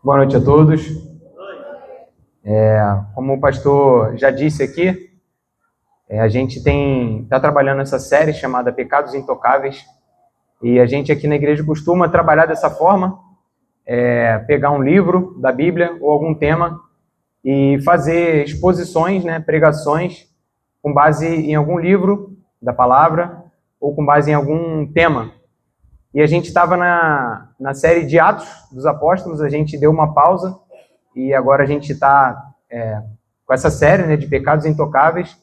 Boa noite a todos. Como o pastor já disse aqui, a gente está trabalhando essa série chamada Pecados Intocáveis, e a gente aqui na igreja costuma trabalhar dessa forma, pegar um livro da Bíblia ou algum tema e fazer exposições, pregações, com base em algum livro da palavra ou com base em algum tema. E a gente estava na série de Atos dos Apóstolos, a gente deu uma pausa e agora a gente está com essa série de Pecados Intocáveis,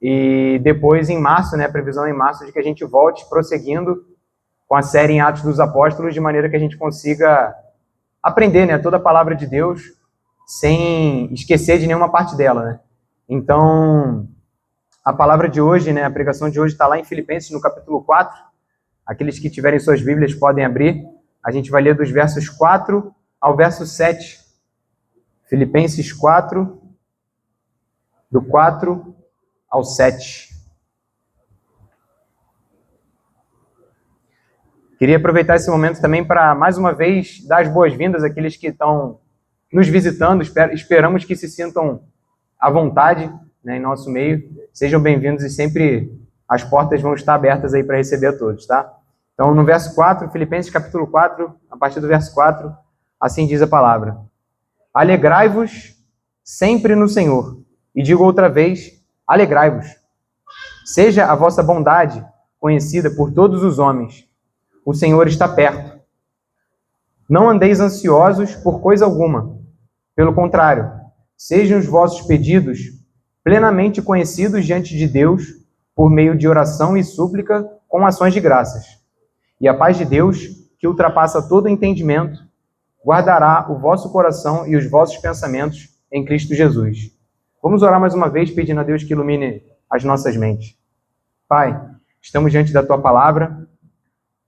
e depois em março, a previsão é em março de que a gente volte prosseguindo com a série em Atos dos Apóstolos, de maneira que a gente consiga aprender toda a palavra de Deus sem esquecer de nenhuma parte dela. Então, a palavra de hoje, a pregação de hoje está lá em Filipenses, no capítulo 4. Aqueles que tiverem suas Bíblias podem abrir. A gente vai ler dos versos 4 ao verso 7. Filipenses 4, do 4 ao 7. Queria aproveitar esse momento também para, mais uma vez, dar as boas-vindas àqueles que estão nos visitando. Esperamos que se sintam à vontade em nosso meio. Sejam bem-vindos e sempre as portas vão estar abertas aí para receber a todos, tá? Então, no verso 4, Filipenses capítulo 4, a partir do verso 4, assim diz a palavra: Alegrai-vos sempre no Senhor. E digo outra vez, alegrai-vos. Seja a vossa bondade conhecida por todos os homens. O Senhor está perto. Não andeis ansiosos por coisa alguma. Pelo contrário, sejam os vossos pedidos plenamente conhecidos diante de Deus por meio de oração e súplica com ações de graças. E a paz de Deus, que ultrapassa todo entendimento, guardará o vosso coração e os vossos pensamentos em Cristo Jesus. Vamos orar mais uma vez, pedindo a Deus que ilumine as nossas mentes. Pai, estamos diante da Tua palavra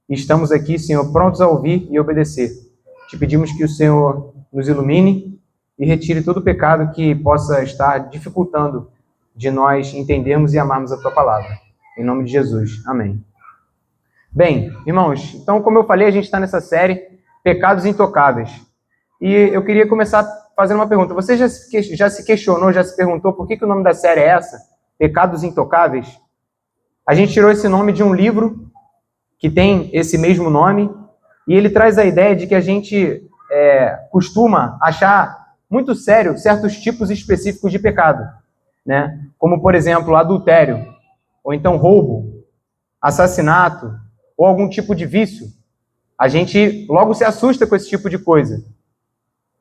e estamos aqui, Senhor, prontos a ouvir e obedecer. Te pedimos que o Senhor nos ilumine e retire todo o pecado que possa estar dificultando de nós entendermos e amarmos a Tua palavra. Em nome de Jesus. Amém. Bem, irmãos, então, como eu falei, a gente está nessa série Pecados Intocáveis. E eu queria começar fazendo uma pergunta. Você já se questionou, já se perguntou por que o nome da série é essa? Pecados Intocáveis? A gente tirou esse nome de um livro que tem esse mesmo nome, e ele traz a ideia de que a gente costuma achar muito sério certos tipos específicos de pecado, como, por exemplo, adultério, ou então roubo, assassinato, ou algum tipo de vício. A gente logo se assusta com esse tipo de coisa.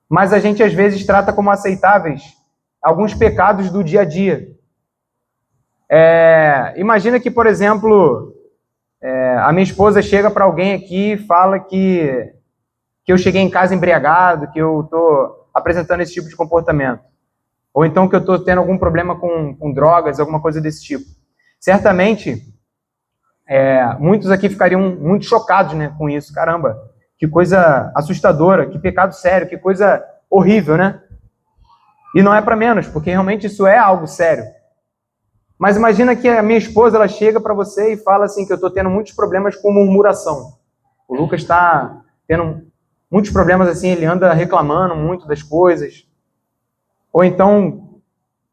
Mas a gente, às vezes, trata como aceitáveis alguns pecados do dia a dia. Imagina que, por exemplo, a minha esposa chega para alguém aqui e fala que eu cheguei em casa embriagado, que eu estou apresentando esse tipo de comportamento. Ou então que eu estou tendo algum problema com drogas, alguma coisa desse tipo. Certamente, muitos aqui ficariam muito chocados com isso. Caramba, que coisa assustadora, que pecado sério, que coisa horrível, E não é para menos, porque realmente isso é algo sério. Mas imagina que a minha esposa, ela chega para você e fala assim que eu estou tendo muitos problemas com murmuração. O Lucas está tendo muitos problemas assim, ele anda reclamando muito das coisas. Ou então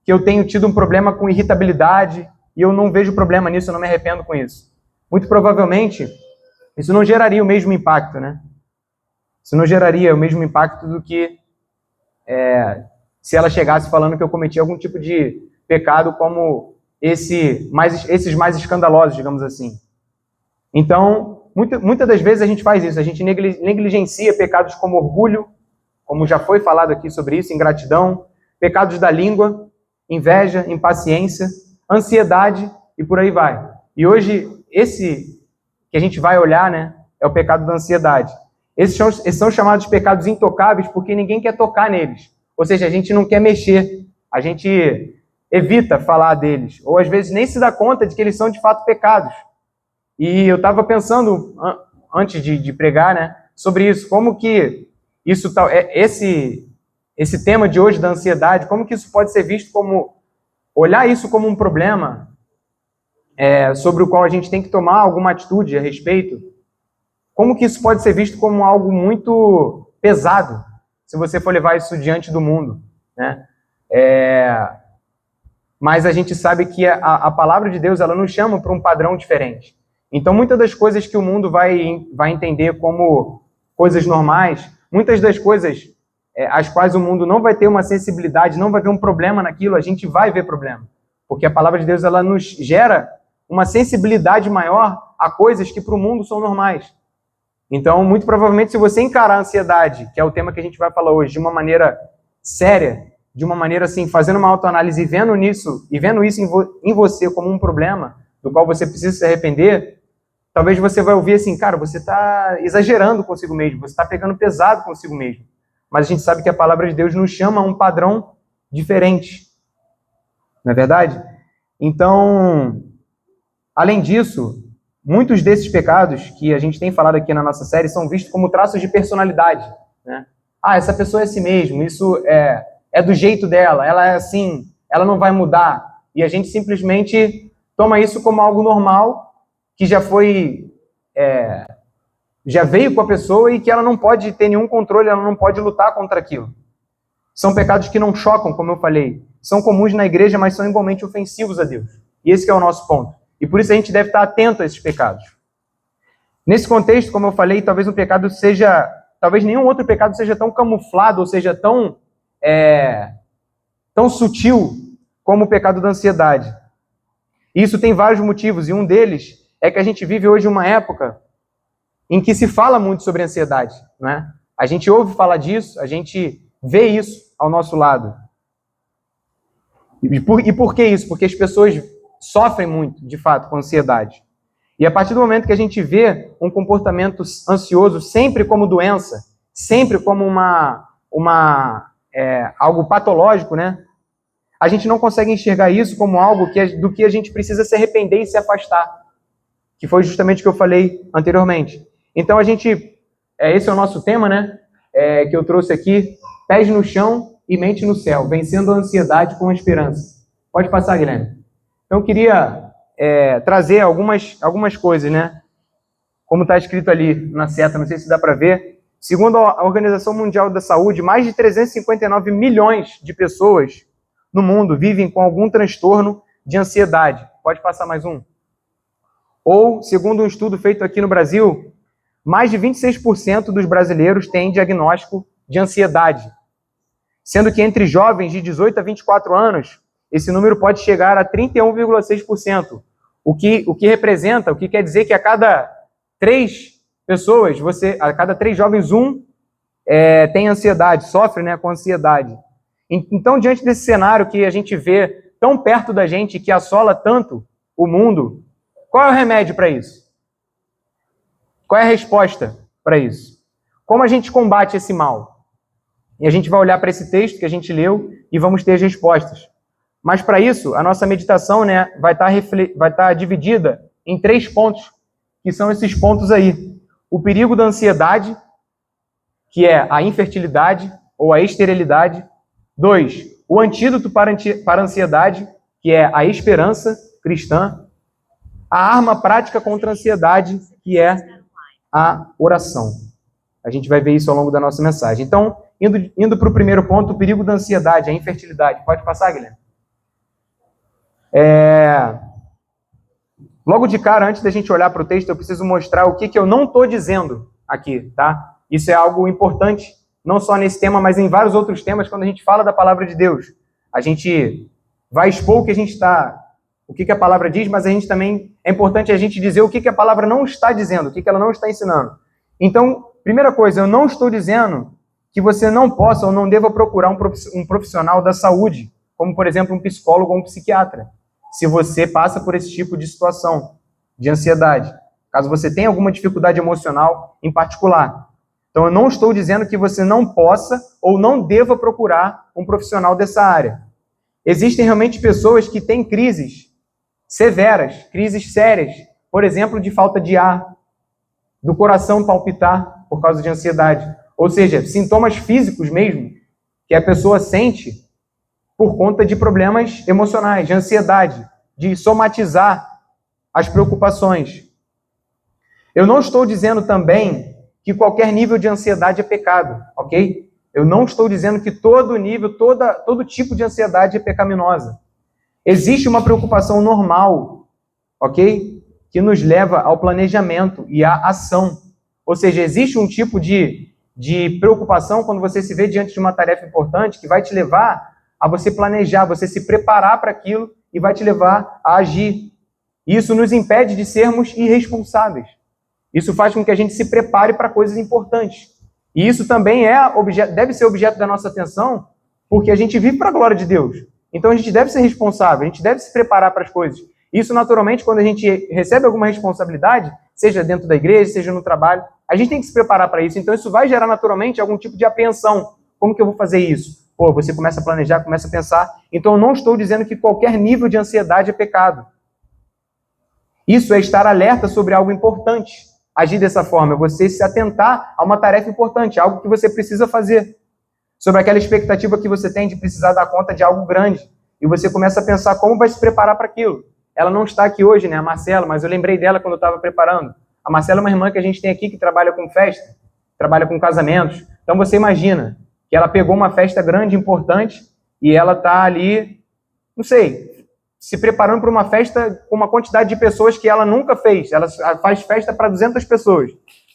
que eu tenho tido um problema com irritabilidade e eu não vejo problema nisso, eu não me arrependo com isso. Muito provavelmente, isso não geraria o mesmo impacto, Isso não geraria o mesmo impacto do que se ela chegasse falando que eu cometi algum tipo de pecado como esses mais escandalosos, digamos assim. Então, muitas das vezes a gente faz isso, a gente negligencia pecados como orgulho, como já foi falado aqui sobre isso, ingratidão, pecados da língua, inveja, impaciência, ansiedade e por aí vai. E hoje, esse que a gente vai olhar, é o pecado da ansiedade. Esses são chamados pecados intocáveis porque ninguém quer tocar neles. Ou seja, a gente não quer mexer, a gente evita falar deles, ou às vezes nem se dá conta de que eles são de fato pecados. E eu estava pensando, antes de pregar, sobre isso, como que isso, esse tema de hoje da ansiedade, como que isso pode ser visto como, olhar isso como um problema sobre o qual a gente tem que tomar alguma atitude a respeito, como que isso pode ser visto como algo muito pesado, se você for levar isso diante do mundo, né? Mas a gente sabe que a palavra de Deus, ela nos chama para um padrão diferente. Então, muitas das coisas que o mundo vai entender como coisas normais, muitas das coisas as quais o mundo não vai ter uma sensibilidade, não vai ver um problema naquilo, a gente vai ver problema. Porque a palavra de Deus, ela nos gera uma sensibilidade maior a coisas que para o mundo são normais. Então, muito provavelmente, se você encarar a ansiedade, que é o tema que a gente vai falar hoje, de uma maneira séria, de uma maneira assim, fazendo uma autoanálise e vendo isso em você como um problema, do qual você precisa se arrepender, talvez você vai ouvir assim, cara, você está exagerando consigo mesmo, você está pegando pesado consigo mesmo. Mas a gente sabe que a palavra de Deus nos chama a um padrão diferente. Não é verdade? Então, além disso, muitos desses pecados que a gente tem falado aqui na nossa série são vistos como traços de personalidade, né? Ah, essa pessoa é assim mesmo, isso é do jeito dela, ela é assim, ela não vai mudar. E a gente simplesmente toma isso como algo normal, que já veio com a pessoa e que ela não pode ter nenhum controle, ela não pode lutar contra aquilo. São pecados que não chocam, como eu falei. São comuns na igreja, mas são igualmente ofensivos a Deus. E esse que é o nosso ponto. E por isso a gente deve estar atento a esses pecados. Nesse contexto, como eu falei, talvez nenhum outro pecado seja tão camuflado, ou seja, tão sutil como o pecado da ansiedade. E isso tem vários motivos, e um deles é que a gente vive hoje uma época em que se fala muito sobre ansiedade, né? A gente ouve falar disso, a gente vê isso ao nosso lado. E por que isso? Porque as pessoas sofrem muito, de fato, com ansiedade. E a partir do momento que a gente vê um comportamento ansioso sempre como doença, sempre como algo patológico, né? A gente não consegue enxergar isso como algo do que a gente precisa se arrepender e se afastar. Que foi justamente o que eu falei anteriormente. Então esse é o nosso tema, né? Que eu trouxe aqui, pés no chão e mente no céu, vencendo a ansiedade com a esperança. Pode passar, Guilherme. Então eu queria trazer algumas coisas, né? Como está escrito ali na seta, não sei se dá para ver. Segundo a Organização Mundial da Saúde, mais de 359 milhões de pessoas no mundo vivem com algum transtorno de ansiedade. Pode passar mais um. Ou, segundo um estudo feito aqui no Brasil, mais de 26% dos brasileiros têm diagnóstico de ansiedade. Sendo que entre jovens de 18 a 24 anos, esse número pode chegar a 31,6%. O que representa, o que quer dizer que a cada 3 pessoas, a cada 3 jovens, tem ansiedade, sofre, né, com ansiedade. Então, diante desse cenário que a gente vê tão perto da gente, que assola tanto o mundo, qual é o remédio para isso? Qual é a resposta para isso? Como a gente combate esse mal? E a gente vai olhar para esse texto que a gente leu e vamos ter as respostas. Mas para isso, a nossa meditação, né, vai estar dividida em 3 pontos, que são esses pontos aí. O perigo da ansiedade, que é a infertilidade ou a esterilidade. 2, o antídoto para a ansiedade, que é a esperança cristã. A arma prática contra a ansiedade, que é a oração. A gente vai ver isso ao longo da nossa mensagem. Então, indo para o primeiro ponto, o perigo da ansiedade, a infertilidade. Pode passar, Guilherme? Logo de cara, antes da gente olhar para o texto, eu preciso mostrar o que eu não estou dizendo aqui, tá? Isso é algo importante, não só nesse tema, mas em vários outros temas, quando a gente fala da palavra de Deus. A gente vai expor o que a palavra diz, mas a gente também, é importante a gente dizer o que a palavra não está dizendo, o que ela não está ensinando. Então, primeira coisa, eu não estou dizendo que você não possa ou não deva procurar um profissional da saúde, como, por exemplo, um psicólogo ou um psiquiatra, se você passa por esse tipo de situação, de ansiedade. Caso você tenha alguma dificuldade emocional em particular. Então, eu não estou dizendo que você não possa ou não deva procurar um profissional dessa área. Existem realmente pessoas que têm crises severas, crises sérias, por exemplo, de falta de ar, do coração palpitar por causa de ansiedade. Ou seja, sintomas físicos mesmo, que a pessoa sente por conta de problemas emocionais, de ansiedade, de somatizar as preocupações. Eu não estou dizendo também que qualquer nível de ansiedade é pecado, ok? Eu não estou dizendo que todo nível, todo tipo de ansiedade é pecaminosa. Existe uma preocupação normal, ok? Que nos leva ao planejamento e à ação. Ou seja, existe um tipo de preocupação quando você se vê diante de uma tarefa importante que vai te levar a você planejar, você se preparar para aquilo e vai te levar a agir. Isso nos impede de sermos irresponsáveis. Isso faz com que a gente se prepare para coisas importantes. E isso também deve ser objeto da nossa atenção, porque a gente vive para a glória de Deus. Então a gente deve ser responsável, a gente deve se preparar para as coisas. Isso, naturalmente, quando a gente recebe alguma responsabilidade, seja dentro da igreja, seja no trabalho, a gente tem que se preparar para isso. Então isso vai gerar, naturalmente, algum tipo de apreensão. Como que eu vou fazer isso? Pô, você começa a planejar, começa a pensar. Então eu não estou dizendo que qualquer nível de ansiedade é pecado. Isso é estar alerta sobre algo importante. Agir dessa forma é você se atentar a uma tarefa importante, algo que você precisa fazer. Sobre aquela expectativa que você tem de precisar dar conta de algo grande. E você começa a pensar como vai se preparar para aquilo. Ela não está aqui hoje, né, a Marcela, mas eu lembrei dela quando eu estava preparando. A Marcela é uma irmã que a gente tem aqui que trabalha com festa, trabalha com casamentos. Então você imagina que ela pegou uma festa grande, importante, e ela está ali, não sei, se preparando para uma festa com uma quantidade de pessoas que ela nunca fez. Ela faz festa para 200 pessoas.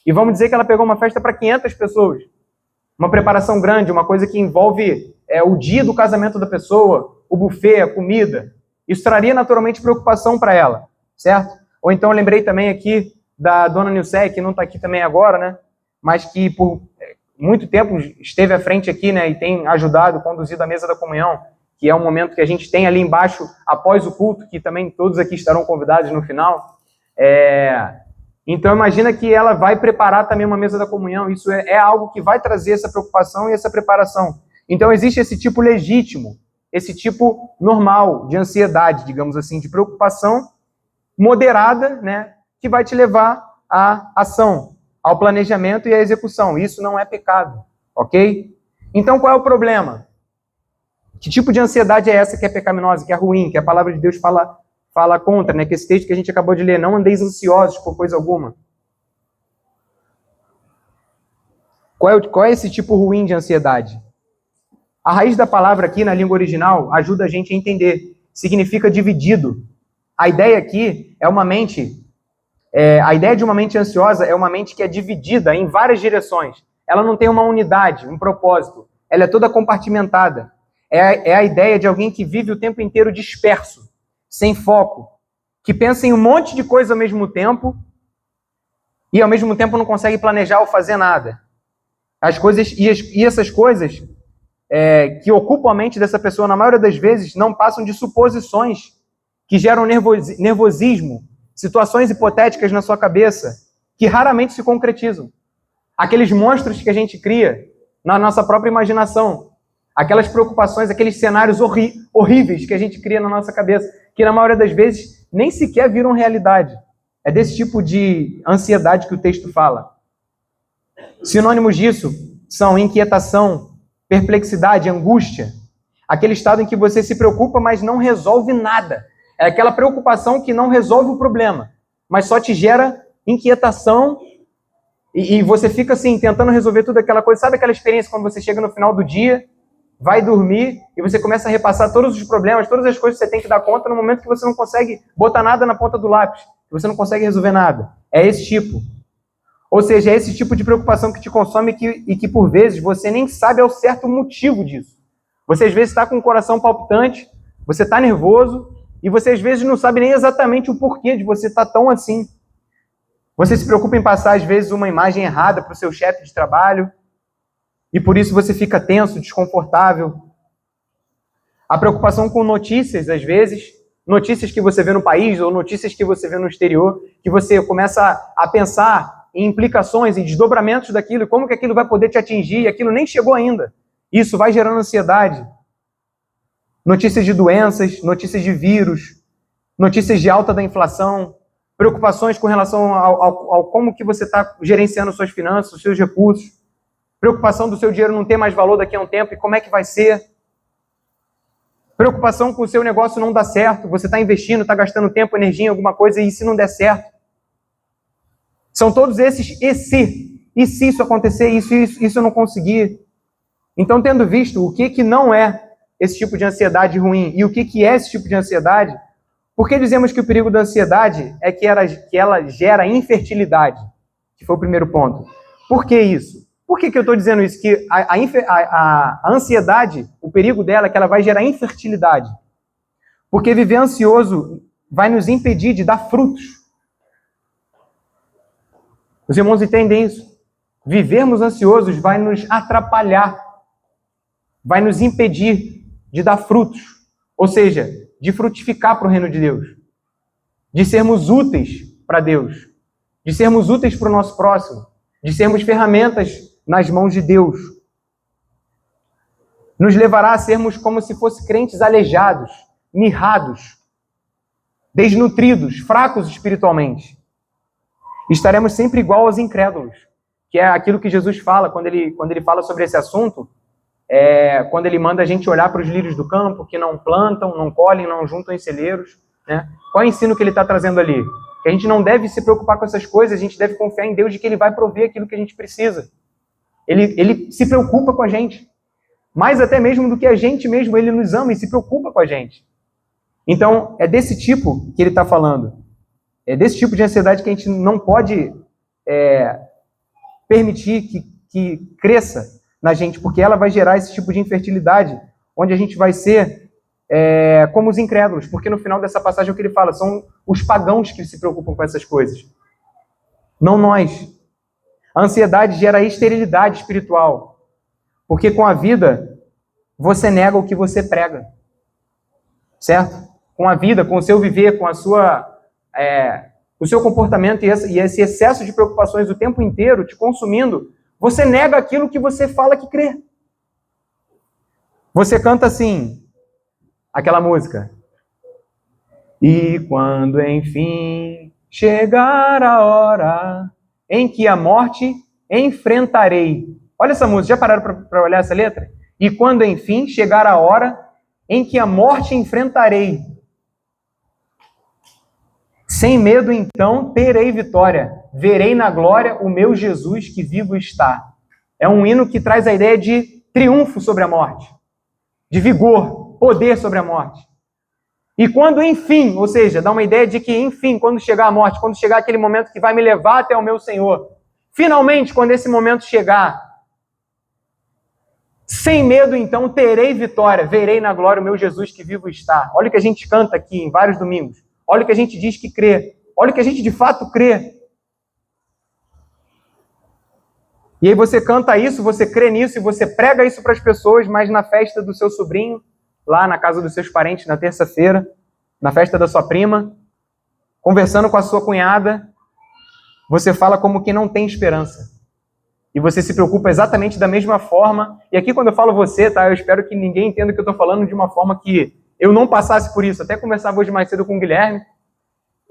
E vamos dizer que ela pegou uma festa para 500 pessoas. Uma preparação grande, uma coisa que envolve o dia do casamento da pessoa, o buffet, a comida. Isso traria naturalmente preocupação para ela, certo? Ou então eu lembrei também aqui da dona Nilce, que não está aqui também agora, né? Mas que por muito tempo esteve à frente aqui, né? E tem ajudado, conduzido a mesa da comunhão, que é um momento que a gente tem ali embaixo, após o culto, que também todos aqui estarão convidados no final. Então imagina que ela vai preparar também uma mesa da comunhão. Isso é algo que vai trazer essa preocupação e essa preparação. Então existe esse tipo legítimo, esse tipo normal de ansiedade, digamos assim, de preocupação moderada, né, que vai te levar à ação, ao planejamento e à execução. Isso não é pecado, ok? Então qual é o problema? Que tipo de ansiedade é essa que é pecaminosa, que é ruim, que a palavra de Deus fala contra, né? Que esse texto que a gente acabou de ler, não andeis ansiosos por coisa alguma. Qual é esse tipo ruim de ansiedade? A raiz da palavra aqui na língua original ajuda a gente a entender. Significa dividido. A ideia aqui é uma mente... a ideia de uma mente ansiosa é uma mente que é dividida em várias direções. Ela não tem uma unidade, um propósito. Ela é toda compartimentada. É a ideia de alguém que vive o tempo inteiro disperso, sem foco, que pensa em um monte de coisa ao mesmo tempo e ao mesmo tempo não consegue planejar ou fazer nada. As coisas e essas coisas que ocupam a mente dessa pessoa, na maioria das vezes, não passam de suposições que geram nervosismo, situações hipotéticas na sua cabeça que raramente se concretizam. Aqueles monstros que a gente cria na nossa própria imaginação, aquelas preocupações, aqueles cenários horríveis que a gente cria na nossa cabeça, que na maioria das vezes nem sequer viram realidade. É desse tipo de ansiedade que o texto fala. Sinônimos disso são inquietação, perplexidade, angústia. Aquele estado em que você se preocupa, mas não resolve nada. É aquela preocupação que não resolve o problema, mas só te gera inquietação e você fica assim, tentando resolver tudo aquela coisa. Sabe aquela experiência quando você chega no final do dia, vai dormir e você começa a repassar todos os problemas, todas as coisas que você tem que dar conta no momento que você não consegue botar nada na ponta do lápis, que você não consegue resolver nada. É esse tipo. Ou seja, é esse tipo de preocupação que te consome e que por vezes você nem sabe ao certo motivo disso. Você às vezes está com o coração palpitante, você está nervoso e você às vezes não sabe nem exatamente o porquê de você estar tão assim. Você se preocupa em passar às vezes uma imagem errada para o seu chefe de trabalho, e por isso você fica tenso, desconfortável. A preocupação com notícias, às vezes, notícias que você vê no país ou notícias que você vê no exterior, que você começa a pensar em implicações, em desdobramentos daquilo, e como que aquilo vai poder te atingir, e aquilo nem chegou ainda. Isso vai gerando ansiedade. Notícias de doenças, notícias de vírus, notícias de alta da inflação, preocupações com relação ao como que você está gerenciando suas finanças, os seus recursos, preocupação do seu dinheiro não ter mais valor daqui a um tempo e como é que vai ser, preocupação com o seu negócio não dar certo, você está investindo, está gastando tempo, energia em alguma coisa e se não der certo. São todos esses e se isso acontecer, isso eu não conseguir. Então, tendo visto o que não é esse tipo de ansiedade ruim e o que é esse tipo de ansiedade, por que dizemos que o perigo da ansiedade é que ela gera infertilidade? Que foi o primeiro ponto. Por que isso? Por que eu estou dizendo isso? Que a ansiedade, o perigo dela é que ela vai gerar infertilidade. Porque viver ansioso vai nos impedir de dar frutos. Os irmãos entendem isso? Vivermos ansiosos vai nos atrapalhar, vai nos impedir de dar frutos, ou seja, de frutificar para o reino de Deus, de sermos úteis para Deus, de sermos úteis para o nosso próximo, de sermos ferramentas nas mãos de Deus. Nos levará a sermos como se fossem crentes aleijados, mirrados, desnutridos, fracos espiritualmente. Estaremos sempre igual aos incrédulos, que é aquilo que Jesus fala quando ele fala sobre esse assunto, quando ele manda a gente olhar para os lírios do campo, que não plantam, não colhem, não juntam em celeiros. Né? Qual é o ensino que ele está trazendo ali? Que a gente não deve se preocupar com essas coisas, a gente deve confiar em Deus de que ele vai prover aquilo que a gente precisa. Ele se preocupa com a gente. Mais até mesmo do que a gente mesmo, ele nos ama e se preocupa com a gente. Então, é desse tipo que ele está falando. É desse tipo de ansiedade que a gente não pode permitir que cresça na gente, porque ela vai gerar esse tipo de infertilidade, onde a gente vai ser como os incrédulos, porque no final dessa passagem o que ele fala, são os pagãos que se preocupam com essas coisas, não nós. A ansiedade gera esterilidade espiritual, porque com a vida você nega o que você prega, certo? Com a vida, com o seu viver, com o seu comportamento e esse excesso de preocupações o tempo inteiro te consumindo, você nega aquilo que você fala que crê. Você canta assim, aquela música. E quando enfim chegar a hora em que a morte enfrentarei. Olha essa música, já pararam para olhar essa letra? E quando enfim chegar a hora em que a morte enfrentarei. Sem medo, então, terei vitória. Verei na glória o meu Jesus que vivo está. É um hino que traz a ideia de triunfo sobre a morte, de vigor, poder sobre a morte. E quando, enfim, ou seja, dá uma ideia de que, enfim, quando chegar a morte, quando chegar aquele momento que vai me levar até o meu Senhor, finalmente, quando esse momento chegar, sem medo, então, terei vitória. Verei na glória o meu Jesus que vivo está. Olha o que a gente canta aqui em vários domingos. Olha o que a gente diz que crê. Olha o que a gente de fato crê. E aí você canta isso, você crê nisso e você prega isso para as pessoas, mas na festa do seu sobrinho, lá na casa dos seus parentes, na terça-feira, na festa da sua prima, conversando com a sua cunhada, você fala como que não tem esperança. E você se preocupa exatamente da mesma forma. E aqui quando eu falo você, tá? Eu espero que ninguém entenda que eu estou falando de uma forma que eu não passasse por isso. Até conversava hoje mais cedo com o Guilherme,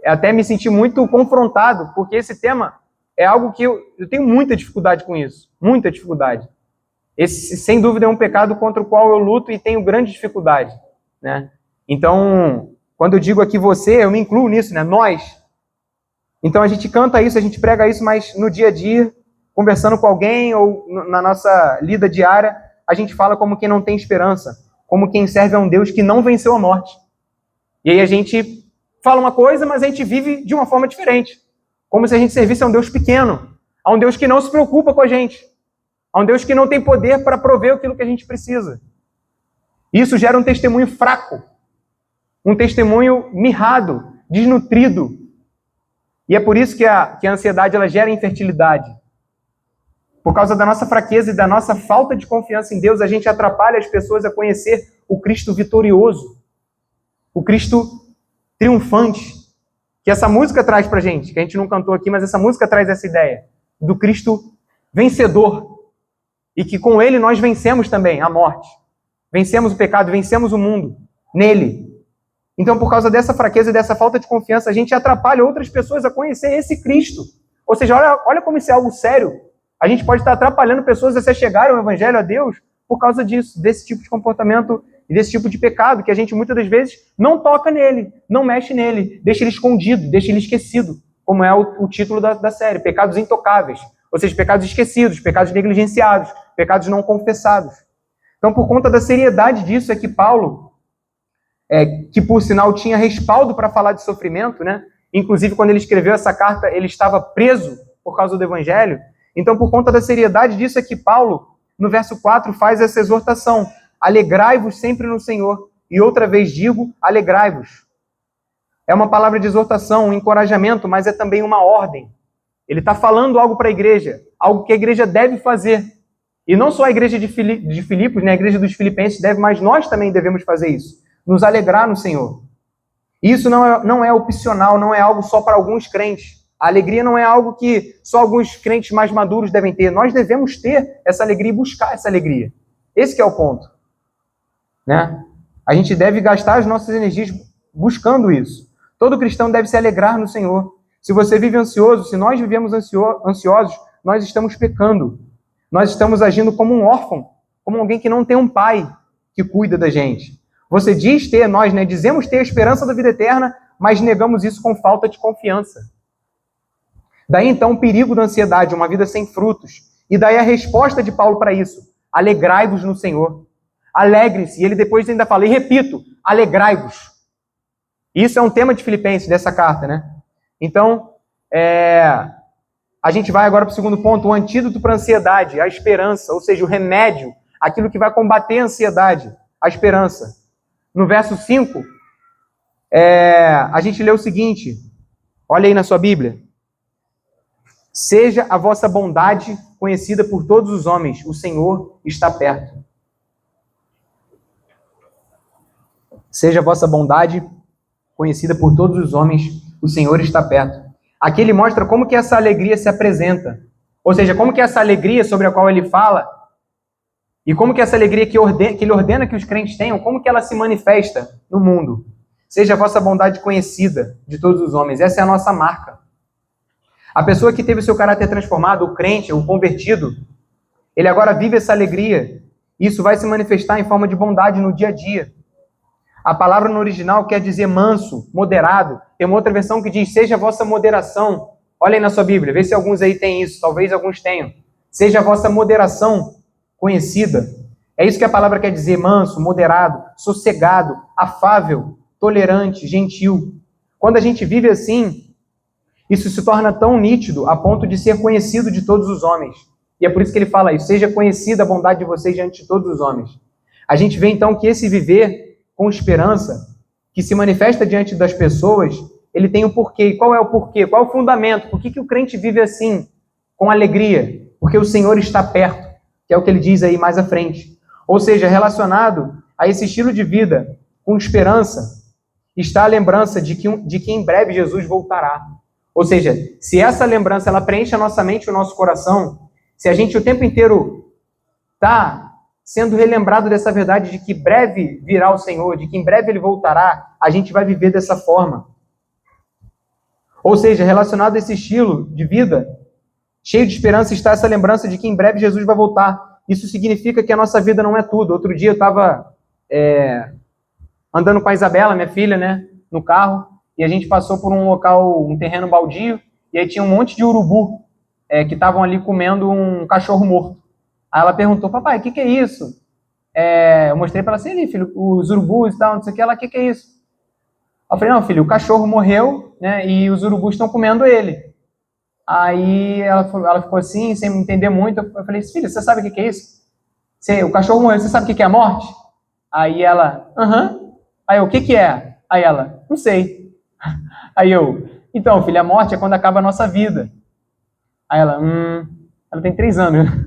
até me senti muito confrontado, porque esse tema é algo que eu tenho muita dificuldade com isso. Muita dificuldade. Esse, sem dúvida, é um pecado contra o qual eu luto e tenho grande dificuldade, né? Então, quando eu digo aqui você, eu me incluo nisso, né? Nós. Então, a gente canta isso, a gente prega isso, mas no dia a dia, conversando com alguém ou na nossa lida diária, a gente fala como quem não tem esperança, como quem serve a um Deus que não venceu a morte. E aí a gente fala uma coisa, mas a gente vive de uma forma diferente. Como se a gente servisse a um Deus pequeno, a um Deus que não se preocupa com a gente, a um Deus que não tem poder para prover aquilo que a gente precisa. Isso gera um testemunho fraco, um testemunho mirrado, desnutrido. E é por isso que a ansiedade ela gera infertilidade. Por causa da nossa fraqueza e da nossa falta de confiança em Deus, a gente atrapalha as pessoas a conhecer o Cristo vitorioso, o Cristo triunfante, que essa música traz pra gente, que a gente não cantou aqui, mas essa música traz essa ideia do Cristo vencedor, e que com ele nós vencemos também a morte, vencemos o pecado, vencemos o mundo, nele. Então, por causa dessa fraqueza e dessa falta de confiança, a gente atrapalha outras pessoas a conhecer esse Cristo. Ou seja, olha como isso é algo sério. A gente pode estar atrapalhando pessoas a se chegarem ao Evangelho, a Deus, por causa disso, desse tipo de comportamento e desse tipo de pecado, que a gente muitas das vezes não toca nele, não mexe nele, deixa ele escondido, deixa ele esquecido, como é o título da série, pecados intocáveis, ou seja, pecados esquecidos, pecados negligenciados, pecados não confessados. Então, por conta da seriedade disso, é que Paulo, que por sinal tinha respaldo para falar de sofrimento, né? Inclusive, quando ele escreveu essa carta, ele estava preso por causa do evangelho. Então, por conta da seriedade disso, é que Paulo, no verso 4, faz essa exortação: alegrai-vos sempre no Senhor. E outra vez digo, alegrai-vos. É uma palavra de exortação, um encorajamento, mas é também uma ordem. Ele está falando algo para a igreja, algo que a igreja deve fazer. E não só a igreja de Filipos, né, a igreja dos filipenses deve, mas nós também devemos fazer isso. Nos alegrar no Senhor. E isso não é opcional, não é algo só para alguns crentes. A alegria não é algo que só alguns crentes mais maduros devem ter. Nós devemos ter essa alegria e buscar essa alegria. Esse que é o ponto. Né? A gente deve gastar as nossas energias buscando isso. Todo cristão deve se alegrar no Senhor. Se você vive ansioso, se nós vivemos ansiosos, nós estamos pecando. Nós estamos agindo como um órfão, como alguém que não tem um pai que cuida da gente. Você diz ter, nós, né, dizemos ter a esperança da vida eterna, mas negamos isso com falta de confiança. Daí então o perigo da ansiedade, uma vida sem frutos. E daí a resposta de Paulo para isso: alegrai-vos no Senhor. Alegre-se. E ele depois ainda fala, e repito, alegrai-vos. Isso é um tema de Filipenses, dessa carta, né? Então, a gente vai agora para o segundo ponto, o antídoto para a ansiedade, a esperança, ou seja, o remédio, aquilo que vai combater a ansiedade, a esperança. No verso 5, a gente lê o seguinte, olha aí na sua Bíblia. Seja a vossa bondade conhecida por todos os homens, o Senhor está perto. Seja a vossa bondade conhecida por todos os homens, o Senhor está perto. Aqui ele mostra como que essa alegria se apresenta. Ou seja, como que essa alegria sobre a qual ele fala, e como que essa alegria que ele ordena que os crentes tenham, como que ela se manifesta no mundo. Seja a vossa bondade conhecida de todos os homens. Essa é a nossa marca. A pessoa que teve o seu caráter transformado, o crente, o convertido, ele agora vive essa alegria. Isso vai se manifestar em forma de bondade no dia a dia. A palavra no original quer dizer manso, moderado. Tem uma outra versão que diz, seja a vossa moderação. Olha aí na sua Bíblia, vê se alguns aí têm isso, talvez alguns tenham. Seja a vossa moderação conhecida. É isso que a palavra quer dizer, manso, moderado, sossegado, afável, tolerante, gentil. Quando a gente vive assim, isso se torna tão nítido a ponto de ser conhecido de todos os homens. E é por isso que ele fala isso, seja conhecida a bondade de vocês diante de todos os homens. A gente vê então que esse viver com esperança, que se manifesta diante das pessoas, ele tem um porquê. E qual é o porquê? Qual é o fundamento? Por que o crente vive assim, com alegria? Porque o Senhor está perto, que é o que ele diz aí mais à frente. Ou seja, relacionado a esse estilo de vida, com esperança, está a lembrança de que em breve Jesus voltará. Ou seja, se essa lembrança ela preenche a nossa mente e o nosso coração, se a gente o tempo inteiro está sendo relembrado dessa verdade de que breve virá o Senhor, de que em breve Ele voltará, a gente vai viver dessa forma. Ou seja, relacionado a esse estilo de vida, cheio de esperança, está essa lembrança de que em breve Jesus vai voltar. Isso significa que a nossa vida não é tudo. Outro dia eu estava andando com a Isabela, minha filha, né, no carro, e a gente passou por um local, um terreno baldio, e aí tinha um monte de urubu que estavam ali comendo um cachorro morto. Aí ela perguntou, papai, o que é isso? Eu mostrei para ela assim, ali, filho, os urubus e tal, não sei o que. Ela, o que é isso? Eu falei, não, filho, o cachorro morreu, né, e os urubus estão comendo ele. Aí ela ficou assim, sem entender muito. Eu falei, filho, você sabe o que é isso? O cachorro morreu, você sabe o que é a morte? Aí ela, aham. Aí eu, o que é? Aí ela, não sei. Aí eu, então, filho, a morte é quando acaba a nossa vida. Aí ela tem 3 anos, né?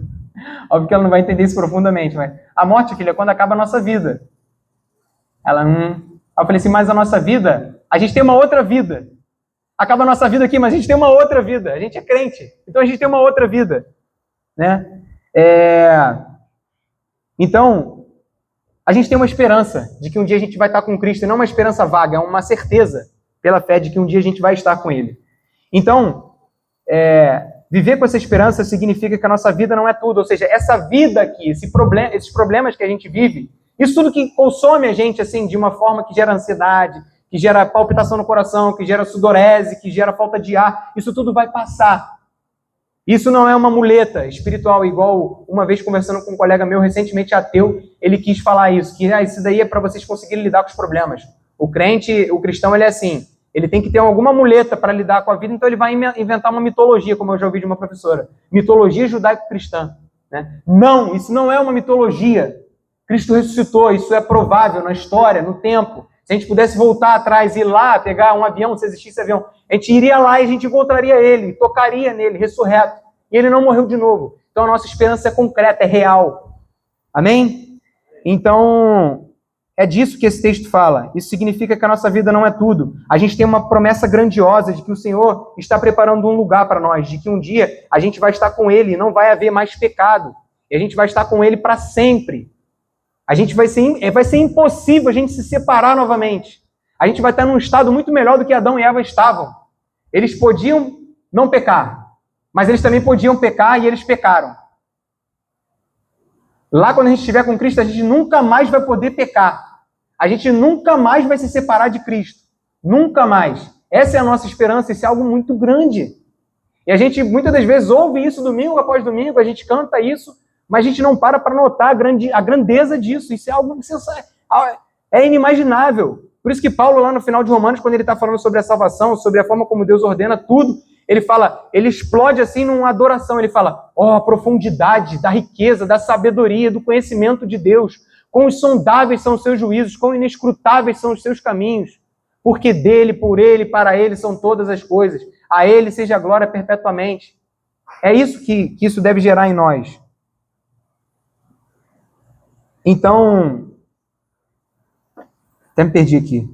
Óbvio que ela não vai entender isso profundamente, mas a morte, filha, é quando acaba a nossa vida. Ela, Aí eu falei assim, mas a nossa vida, a gente tem uma outra vida. Acaba a nossa vida aqui, mas a gente tem uma outra vida. A gente é crente, então a gente tem uma outra vida. Né? Então, a gente tem uma esperança de que um dia a gente vai estar com Cristo, e não uma esperança vaga, é uma certeza pela fé de que um dia a gente vai estar com Ele. Então, viver com essa esperança significa que a nossa vida não é tudo. Ou seja, essa vida aqui, esses problemas que a gente vive, isso tudo que consome a gente assim, de uma forma que gera ansiedade, que gera palpitação no coração, que gera sudorese, que gera falta de ar, isso tudo vai passar. Isso não é uma muleta espiritual, igual uma vez conversando com um colega meu, recentemente ateu, ele quis falar isso, que isso daí é para vocês conseguirem lidar com os problemas. O crente, o cristão, ele é assim, ele tem que ter alguma muleta para lidar com a vida, então ele vai inventar uma mitologia, como eu já ouvi de uma professora. Mitologia judaico-cristã. Né? Não, isso não é uma mitologia. Cristo ressuscitou, isso é provável na história, no tempo. Se a gente pudesse voltar atrás e ir lá, pegar um avião, se existisse avião, a gente iria lá e a gente encontraria ele, tocaria nele, ressurreto. E ele não morreu de novo. Então a nossa esperança é concreta, é real. Amém? Então, é disso que esse texto fala. Isso significa que a nossa vida não é tudo. A gente tem uma promessa grandiosa de que o Senhor está preparando um lugar para nós, de que um dia a gente vai estar com Ele e não vai haver mais pecado. E a gente vai estar com Ele para sempre. A gente vai ser impossível a gente se separar novamente. A gente vai estar num estado muito melhor do que Adão e Eva estavam. Eles podiam não pecar, mas eles também podiam pecar e eles pecaram. Lá quando a gente estiver com Cristo, a gente nunca mais vai poder pecar. A gente nunca mais vai se separar de Cristo. Nunca mais. Essa é a nossa esperança, isso é algo muito grande. E a gente muitas das vezes ouve isso domingo após domingo, a gente canta isso, mas a gente não para notar a grandeza disso. Isso é algo é inimaginável. Por isso que Paulo, lá no final de Romanos, quando ele está falando sobre a salvação, sobre a forma como Deus ordena tudo, ele fala, ele explode assim numa adoração. Ele fala, a profundidade da riqueza, da sabedoria, do conhecimento de Deus. Quão insondáveis são os seus juízos, quão inescrutáveis são os seus caminhos. Porque dele, por ele, para ele são todas as coisas. A ele seja a glória perpetuamente. É isso que isso deve gerar em nós. Então, até me perdi aqui.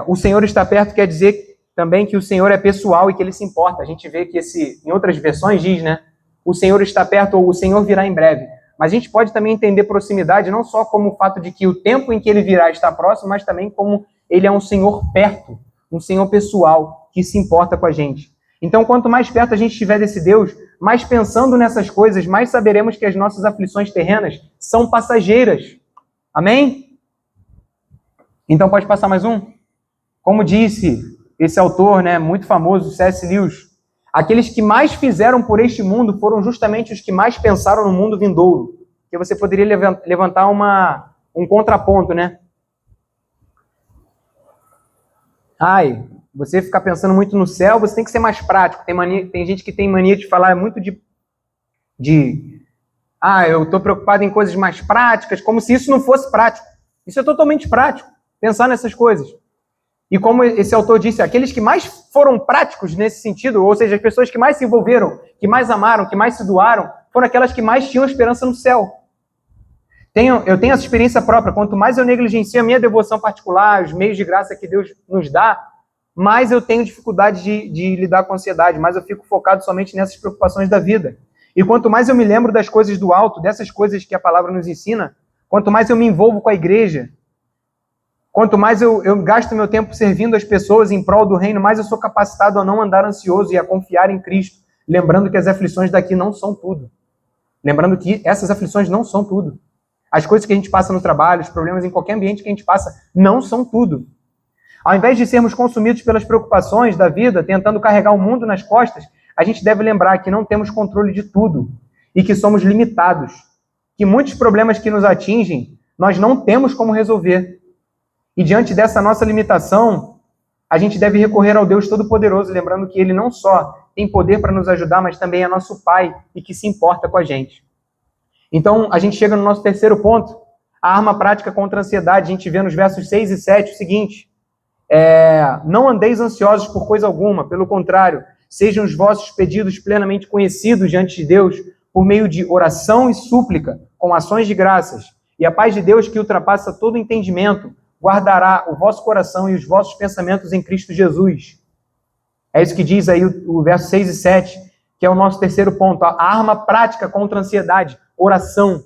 O Senhor está perto quer dizer também que o Senhor é pessoal e que Ele se importa. A gente vê que em outras versões diz, né? O Senhor está perto ou o Senhor virá em breve. Mas a gente pode também entender proximidade não só como o fato de que o tempo em que Ele virá está próximo, mas também como Ele é um Senhor perto, um Senhor pessoal que se importa com a gente. Então, quanto mais perto a gente estiver desse Deus, mais pensando nessas coisas, mais saberemos que as nossas aflições terrenas são passageiras. Amém? Então, pode passar mais um? Como disse esse autor, né, muito famoso, C.S. Lewis, aqueles que mais fizeram por este mundo foram justamente os que mais pensaram no mundo vindouro. Que você poderia levantar um contraponto, né? Você ficar pensando muito no céu, você tem que ser mais prático. Tem gente que tem mania de falar muito eu estou preocupado em coisas mais práticas, como se isso não fosse prático. Isso é totalmente prático, pensar nessas coisas. E como esse autor disse, aqueles que mais foram práticos nesse sentido, ou seja, as pessoas que mais se envolveram, que mais amaram, que mais se doaram, foram aquelas que mais tinham esperança no céu. Eu tenho essa experiência própria. Quanto mais eu negligencio a minha devoção particular, os meios de graça que Deus nos dá, mais eu tenho dificuldade de lidar com a ansiedade, mais eu fico focado somente nessas preocupações da vida. E quanto mais eu me lembro das coisas do alto, dessas coisas que a palavra nos ensina, quanto mais eu me envolvo com a igreja, quanto mais eu gasto meu tempo servindo as pessoas em prol do reino, mais eu sou capacitado a não andar ansioso e a confiar em Cristo, lembrando que as aflições daqui não são tudo. Lembrando que essas aflições não são tudo. As coisas que a gente passa no trabalho, os problemas em qualquer ambiente que a gente passa, não são tudo. Ao invés de sermos consumidos pelas preocupações da vida, tentando carregar o mundo nas costas, a gente deve lembrar que não temos controle de tudo e que somos limitados. Que muitos problemas que nos atingem, nós não temos como resolver. E diante dessa nossa limitação, a gente deve recorrer ao Deus Todo-Poderoso, lembrando que Ele não só tem poder para nos ajudar, mas também é nosso Pai e que se importa com a gente. Então, a gente chega no nosso terceiro ponto, a arma prática contra a ansiedade. A gente vê nos versos 6 e 7 o seguinte: não andeis ansiosos por coisa alguma, pelo contrário, sejam os vossos pedidos plenamente conhecidos diante de Deus, por meio de oração e súplica, com ações de graças. E a paz de Deus, que ultrapassa todo entendimento, guardará o vosso coração e os vossos pensamentos em Cristo Jesus. É isso que diz aí o verso 6 e 7, que é o nosso terceiro ponto, a arma prática contra a ansiedade, oração.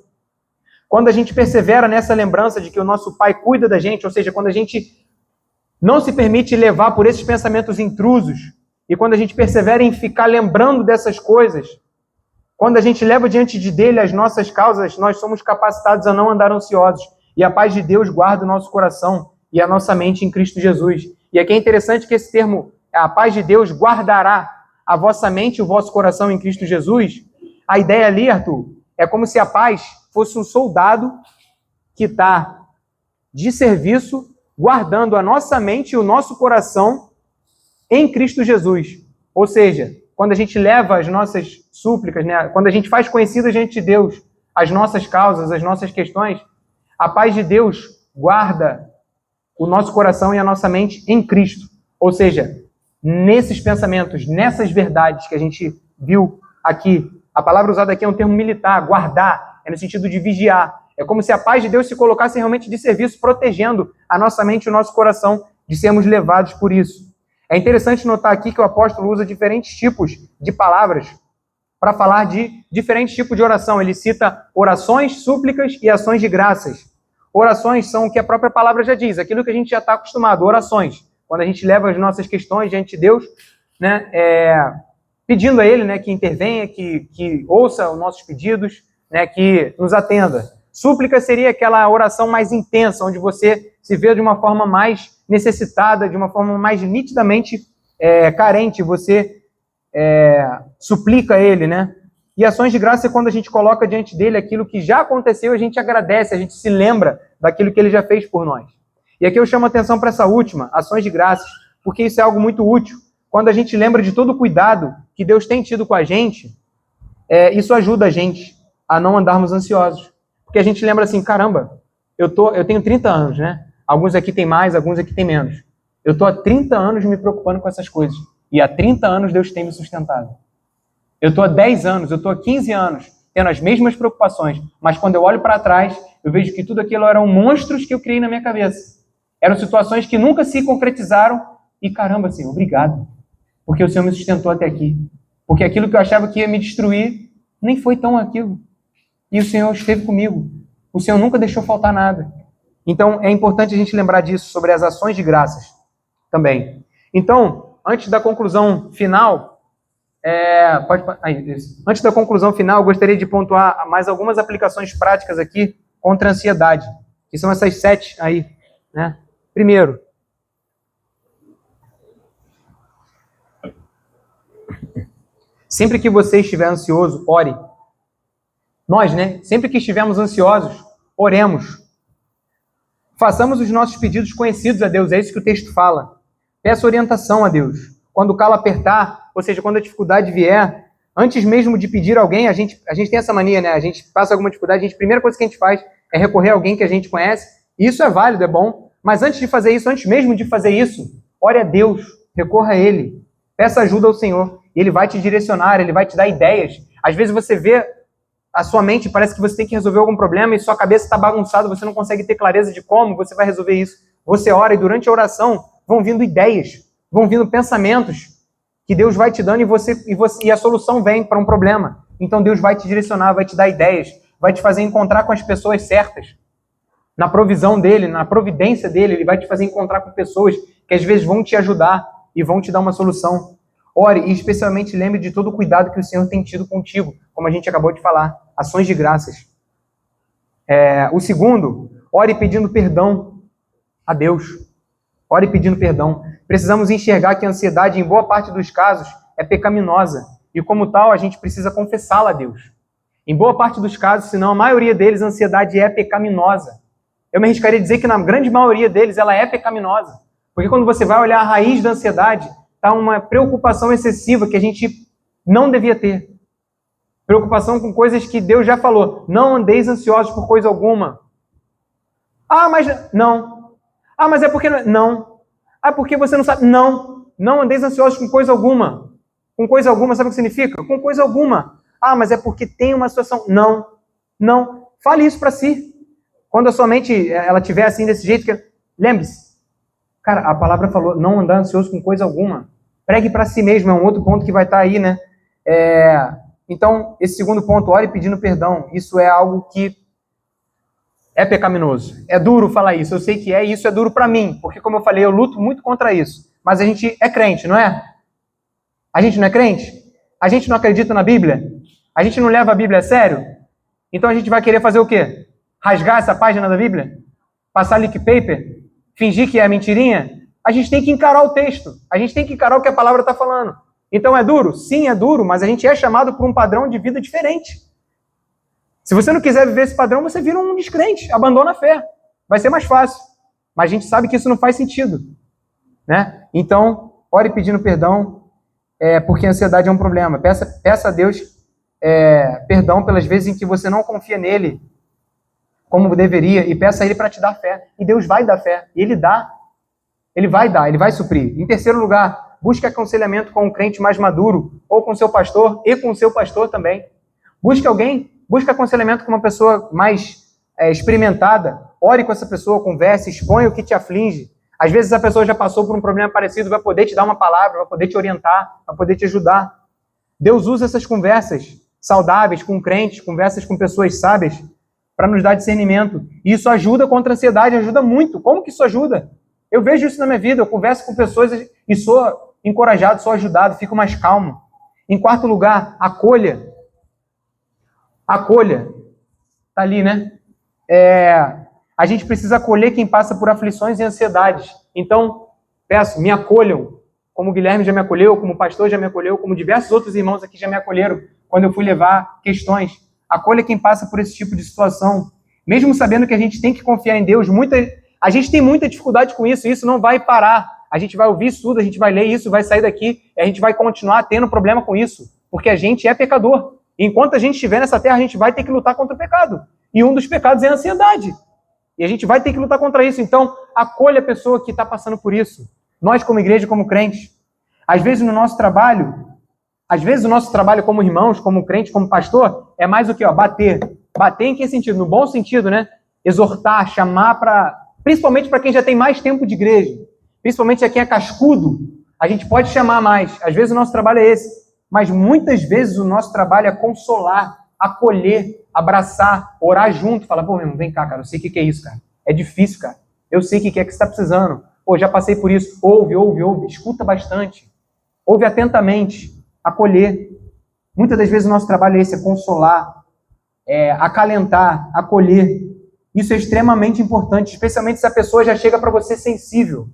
Quando a gente persevera nessa lembrança de que o nosso Pai cuida da gente, ou seja, quando a gente não se permite levar por esses pensamentos intrusos, e quando a gente persevera em ficar lembrando dessas coisas, quando a gente leva diante de dele as nossas causas, nós somos capacitados a não andar ansiosos. E a paz de Deus guarda o nosso coração e a nossa mente em Cristo Jesus. E aqui é interessante que esse termo a paz de Deus guardará a vossa mente e o vosso coração em Cristo Jesus. A ideia ali, Arthur, é como se a paz fosse um soldado que está de serviço, guardando a nossa mente e o nosso coração em Cristo Jesus. Ou seja, quando a gente leva as nossas súplicas, né, quando a gente faz conhecido diante de Deus as nossas causas, as nossas questões, a paz de Deus guarda o nosso coração e a nossa mente em Cristo. Ou seja, nesses pensamentos, nessas verdades que a gente viu aqui, a palavra usada aqui é um termo militar, guardar, é no sentido de vigiar. É como se a paz de Deus se colocasse realmente de serviço, protegendo a nossa mente e o nosso coração de sermos levados por isso. É interessante notar aqui que o apóstolo usa diferentes tipos de palavras para falar de diferentes tipos de oração. Ele cita orações, súplicas e ações de graças. Orações são o que a própria palavra já diz, aquilo que a gente já está acostumado, orações. Quando a gente leva as nossas questões diante de Deus, né, pedindo a Ele, né, que intervenha, que ouça os nossos pedidos, né, que nos atenda. Súplica seria aquela oração mais intensa, onde você se vê de uma forma mais necessitada, de uma forma mais nitidamente carente, você suplica a Ele, né? E ações de graça é quando a gente coloca diante dele aquilo que já aconteceu, a gente agradece, a gente se lembra daquilo que ele já fez por nós. E aqui eu chamo a atenção para essa última, ações de graças, porque isso é algo muito útil. Quando a gente lembra de todo o cuidado que Deus tem tido com a gente, isso ajuda a gente a não andarmos ansiosos. Porque a gente lembra assim, caramba, eu tenho 30 anos, né? Alguns aqui têm mais, alguns aqui têm menos. Eu estou há 30 anos me preocupando com essas coisas. E há 30 anos Deus tem me sustentado. Eu estou há 10 anos, eu estou há 15 anos tendo as mesmas preocupações. Mas quando eu olho para trás, eu vejo que tudo aquilo eram monstros que eu criei na minha cabeça. Eram situações que nunca se concretizaram. E caramba, Senhor, obrigado. Porque o Senhor me sustentou até aqui. Porque aquilo que eu achava que ia me destruir, nem foi tão aquilo. E o Senhor esteve comigo. O Senhor nunca deixou faltar nada. Então, é importante a gente lembrar disso, sobre as ações de graças também. Então, antes da conclusão final, antes da conclusão final, eu gostaria de pontuar mais algumas aplicações práticas aqui contra a ansiedade, que são essas 7 aí, né? Primeiro, sempre que você estiver ansioso, ore. Nós, né? Sempre que estivermos ansiosos, oremos. Façamos os nossos pedidos conhecidos a Deus, é isso que o texto fala. Peça orientação a Deus. Quando o calo apertar, ou seja, quando a dificuldade vier, antes mesmo de pedir a alguém, a gente tem essa mania, né? A gente passa alguma dificuldade, a primeira coisa que a gente faz é recorrer a alguém que a gente conhece. Isso é válido, é bom. Mas antes de fazer isso, antes mesmo de fazer isso, ore a Deus, recorra a Ele. Peça ajuda ao Senhor. Ele vai te direcionar, Ele vai te dar ideias. Às vezes você vê a sua mente, parece que você tem que resolver algum problema e sua cabeça está bagunçada, você não consegue ter clareza de como você vai resolver isso. Você ora e durante a oração vão vindo ideias, vão vindo pensamentos que Deus vai te dando e a solução vem para um problema. Então Deus vai te direcionar, vai te dar ideias, vai te fazer encontrar com as pessoas certas. Na provisão dele, na providência dele, ele vai te fazer encontrar com pessoas que às vezes vão te ajudar e vão te dar uma solução. Ore e especialmente lembre de todo o cuidado que o Senhor tem tido contigo, como a gente acabou de falar, ações de graças. O segundo, ore pedindo perdão a Deus. Ore pedindo perdão. Precisamos enxergar que a ansiedade, em boa parte dos casos, é pecaminosa. E como tal, a gente precisa confessá-la a Deus. Em boa parte dos casos, se não a maioria deles, a ansiedade é pecaminosa. Eu me arriscaria a dizer que na grande maioria deles, ela é pecaminosa. Porque quando você vai olhar a raiz da ansiedade, está uma preocupação excessiva que a gente não devia ter. Preocupação com coisas que Deus já falou. Não andeis ansiosos por coisa alguma. Ah, mas não. Ah, mas é porque não. Ah, porque você não sabe. Não. Não andeis ansiosos com coisa alguma. Com coisa alguma, sabe o que significa? Com coisa alguma. Ah, mas é porque tem uma situação. Não. Não. Fale isso para si. Quando a sua mente ela estiver assim, desse jeito, lembre-se. Cara, a palavra falou, não andar ansioso com coisa alguma. Pregue para si mesmo, é um outro ponto que vai estar aí, né? Então, esse segundo ponto, ore pedindo perdão. Isso é algo que é pecaminoso. É duro falar isso, eu sei que é, e isso é duro para mim, porque, como eu falei, eu luto muito contra isso. Mas a gente é crente, não é? A gente não é crente? A gente não acredita na Bíblia? A gente não leva a Bíblia a sério? Então a gente vai querer fazer o quê? Rasgar essa página da Bíblia? Passar lick paper? Fingir que é mentirinha? a gente tem que encarar o texto. A gente tem que encarar o que a palavra está falando. Então é duro? Sim, é duro, mas a gente é chamado por um padrão de vida diferente. Se você não quiser viver esse padrão, você vira um descrente, abandona a fé. Vai ser mais fácil. Mas a gente sabe que isso não faz sentido, né? Então, ore pedindo perdão, porque a ansiedade é um problema. Peça a Deus perdão pelas vezes em que você não confia nele como deveria, e peça a ele para te dar fé. E Deus vai dar fé. E ele dá. Ele vai dar, ele vai suprir. Em terceiro lugar, busque aconselhamento com um crente mais maduro, ou com seu pastor, e com o seu pastor também. Busque aconselhamento com uma pessoa mais experimentada. Ore com essa pessoa, converse, exponha o que te aflige. Às vezes a pessoa já passou por um problema parecido, vai poder te dar uma palavra, vai poder te orientar, vai poder te ajudar. Deus usa essas conversas saudáveis com crentes, conversas com pessoas sábias, para nos dar discernimento. E isso ajuda contra a ansiedade, ajuda muito. Como que isso ajuda? Eu vejo isso na minha vida, eu converso com pessoas e sou encorajado, sou ajudado, fico mais calmo. Em quarto lugar, acolha. Acolha. Tá ali, né? A gente precisa acolher quem passa por aflições e ansiedades. Então, peço, me acolham, como o Guilherme já me acolheu, como o pastor já me acolheu, como diversos outros irmãos aqui já me acolheram quando eu fui levar questões. Acolha quem passa por esse tipo de situação. Mesmo sabendo que a gente tem que confiar em Deus, a gente tem muita dificuldade com isso, e isso não vai parar. A gente vai ouvir isso tudo, a gente vai ler isso, vai sair daqui, e a gente vai continuar tendo problema com isso, porque a gente é pecador. E enquanto a gente estiver nessa terra, a gente vai ter que lutar contra o pecado. E um dos pecados é a ansiedade. E a gente vai ter que lutar contra isso. Então, acolha a pessoa que está passando por isso. Nós, como igreja, como crentes, às vezes o nosso trabalho como irmãos, como crente, como pastor, é mais o que? Bater. Bater em que sentido? No bom sentido, né? Exortar, chamar principalmente para quem já tem mais tempo de igreja. Principalmente a quem é cascudo, a gente pode chamar mais. Às vezes o nosso trabalho é esse. Mas muitas vezes o nosso trabalho é consolar, acolher, abraçar, orar junto. Falar, pô, meu irmão, vem cá, cara, eu sei o que é isso, cara. É difícil, cara. Eu sei o que é que você está precisando. Pô, já passei por isso. Ouve. Escuta bastante. Ouve atentamente. Acolher. Muitas das vezes o nosso trabalho é esse, é consolar, acalentar, acolher. Isso é extremamente importante, especialmente se a pessoa já chega para você sensível,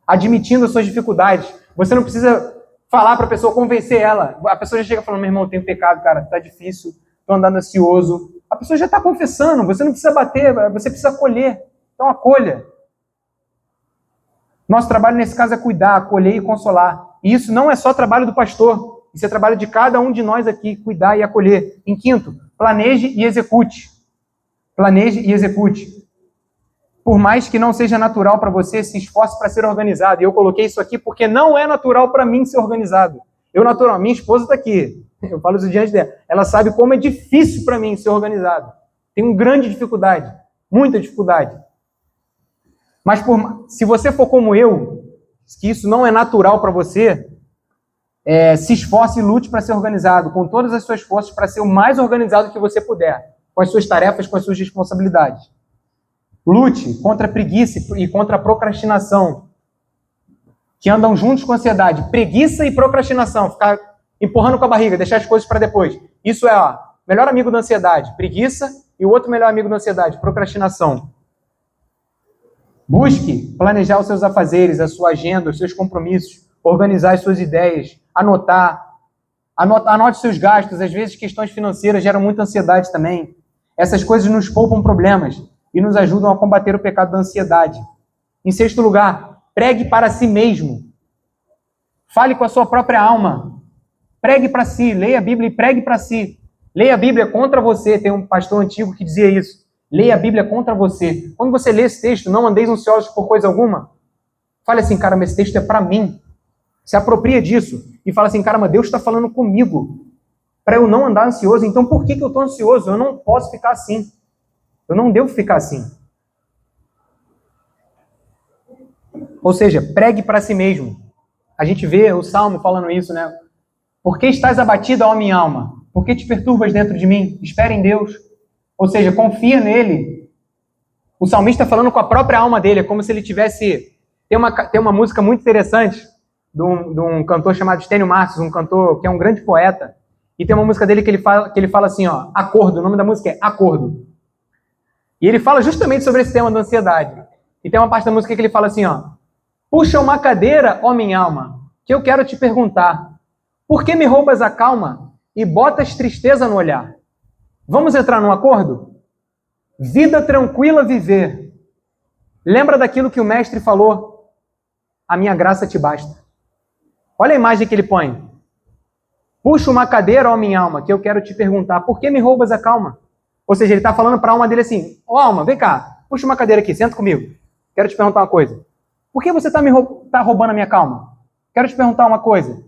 admitindo as suas dificuldades. Você não precisa falar para a pessoa, convencer ela. A pessoa já chega falando, meu irmão, eu tenho pecado, cara, tá difícil, tô andando ansioso. A pessoa já está confessando, você não precisa bater, você precisa acolher. Então acolha. Nosso trabalho nesse caso é cuidar, acolher e consolar. E isso não é só trabalho do pastor, isso é trabalho de cada um de nós aqui, cuidar e acolher. Em quinto, planeje e execute. Planeje e execute. Por mais que não seja natural para você, se esforce para ser organizado. E eu coloquei isso aqui porque não é natural para mim ser organizado. Minha esposa está aqui, eu falo isso diante dela. Ela sabe como é difícil para mim ser organizado. Tenho grande dificuldade, muita dificuldade. Mas se você for como eu, que isso não é natural para você, se esforce e lute para ser organizado, com todas as suas forças, para ser o mais organizado que você puder, com as suas tarefas, com as suas responsabilidades. Lute contra a preguiça e contra a procrastinação, que andam juntos com a ansiedade. Preguiça e procrastinação, ficar empurrando com a barriga, deixar as coisas para depois. Isso é o melhor amigo da ansiedade, preguiça, e o outro melhor amigo da ansiedade, procrastinação. Busque planejar os seus afazeres, a sua agenda, os seus compromissos, organizar as suas ideias, anote seus gastos. Às vezes questões financeiras geram muita ansiedade também. Essas coisas nos poupam problemas e nos ajudam a combater o pecado da ansiedade. Em sexto lugar, pregue para si mesmo. Fale com a sua própria alma. Pregue para si, leia a Bíblia e pregue para si. Leia a Bíblia contra você. Tem um pastor antigo que dizia isso. Leia a Bíblia contra você. Quando você lê esse texto, não andeis ansiosos por coisa alguma. Fale assim, caramba, esse texto é para mim. Se apropria disso e fala assim, caramba, Deus está falando comigo para eu não andar ansioso. Então por que eu estou ansioso? Eu não posso ficar assim. Eu não devo ficar assim. Ou seja, pregue para si mesmo. A gente vê o Salmo falando isso, né? Por que estás abatida, ó minha alma? Por que te perturbas dentro de mim? Espera em Deus. Ou seja, confia nele. O salmista falando com a própria alma dele, é como se ele tivesse... Tem uma música muito interessante de um cantor chamado Estênio Marços, um cantor que é um grande poeta, e tem uma música dele que ele fala assim, Acordo, o nome da música é Acordo. E ele fala justamente sobre esse tema da ansiedade. E tem uma parte da música que ele fala assim, Puxa uma cadeira, ó minha alma, que eu quero te perguntar. Por que me roubas a calma e botas tristeza no olhar? Vamos entrar num acordo? Vida tranquila viver. Lembra daquilo que o mestre falou? A minha graça te basta. Olha a imagem que ele põe. Puxa uma cadeira, ó minha alma, que eu quero te perguntar. Por que me roubas a calma? Ou seja, ele está falando para a alma dele assim, ó alma, vem cá, puxa uma cadeira aqui, senta comigo. Quero te perguntar uma coisa. Por que você está roubando a minha calma? Quero te perguntar uma coisa.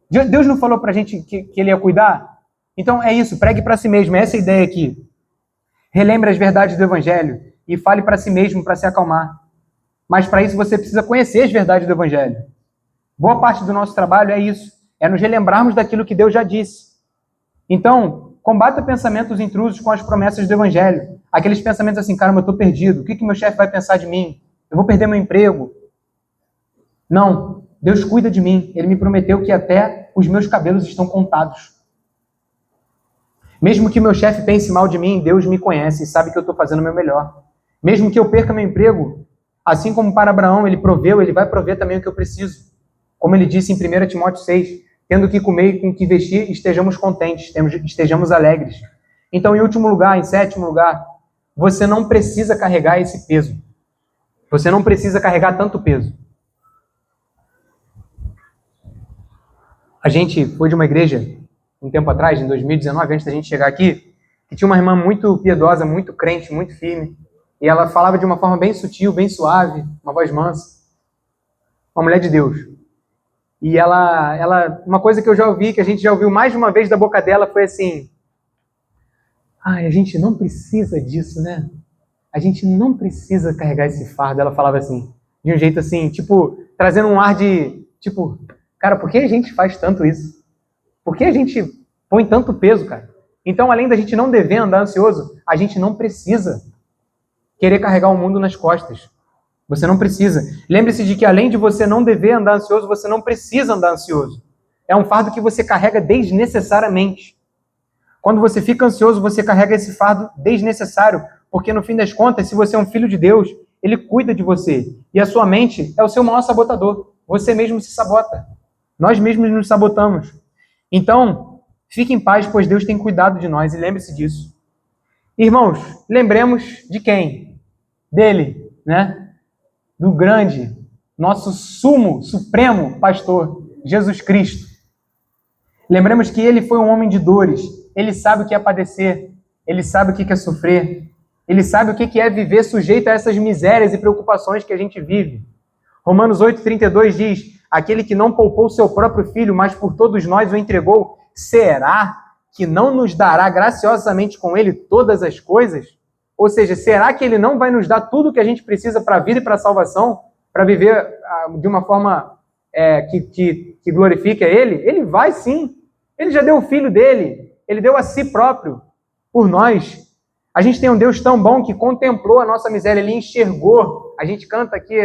Deus não falou para a gente que Ele ia cuidar? Então é isso, pregue para si mesmo, é essa a ideia aqui. Relembre as verdades do Evangelho e fale para si mesmo para se acalmar. Mas para isso você precisa conhecer as verdades do Evangelho. Boa parte do nosso trabalho é isso, é nos relembrarmos daquilo que Deus já disse. Então, combata pensamentos intrusos com as promessas do Evangelho. Aqueles pensamentos assim, caramba, eu estou perdido, o que meu chefe vai pensar de mim? Eu vou perder meu emprego. Não, Deus cuida de mim. Ele me prometeu que até os meus cabelos estão contados. Mesmo que meu chefe pense mal de mim, Deus me conhece e sabe que eu estou fazendo o meu melhor. Mesmo que eu perca meu emprego, assim como para Abraão ele proveu, ele vai prover também o que eu preciso. Como ele disse em 1 Timóteo 6, tendo o que comer e com o que vestir, estejamos contentes, estejamos alegres. Então, em último lugar, em sétimo lugar, você não precisa carregar esse peso. Você não precisa carregar tanto peso. A gente foi de uma igreja, um tempo atrás, em 2019, antes da gente chegar aqui, que tinha uma irmã muito piedosa, muito crente, muito firme, e ela falava de uma forma bem sutil, bem suave, uma voz mansa. Uma mulher de Deus. E uma coisa que eu já ouvi, que a gente já ouviu mais de uma vez da boca dela, foi assim, a gente não precisa disso, né? A gente não precisa carregar esse fardo. Ela falava assim, de um jeito assim, tipo, trazendo um ar de, tipo, cara, por que a gente faz tanto isso? Por que a gente põe tanto peso, cara? Então, além da gente não dever andar ansioso, a gente não precisa querer carregar o mundo nas costas. Você não precisa. Lembre-se de que, além de você não dever andar ansioso, você não precisa andar ansioso. É um fardo que você carrega desnecessariamente. Quando você fica ansioso, você carrega esse fardo desnecessário, porque no fim das contas, se você é um filho de Deus, Ele cuida de você. E a sua mente é o seu maior sabotador. Você mesmo se sabota. Nós mesmos nos sabotamos. Então, fique em paz, pois Deus tem cuidado de nós, e lembre-se disso. Irmãos, lembremos de quem? Dele, né? Do grande, nosso sumo, supremo pastor, Jesus Cristo. Lembremos que Ele foi um homem de dores. Ele sabe o que é padecer. Ele sabe o que é sofrer. Ele sabe o que é viver sujeito a essas misérias e preocupações que a gente vive. Romanos 8,32 diz, aquele que não poupou seu próprio filho, mas por todos nós o entregou, será que não nos dará graciosamente com ele todas as coisas? Ou seja, será que ele não vai nos dar tudo o que a gente precisa para a vida e para a salvação? Para viver de uma forma que glorifique a ele? Ele vai sim. Ele já deu o filho dele. Ele deu a si próprio por nós. A gente tem um Deus tão bom que contemplou a nossa miséria. Ele enxergou. A gente canta aqui,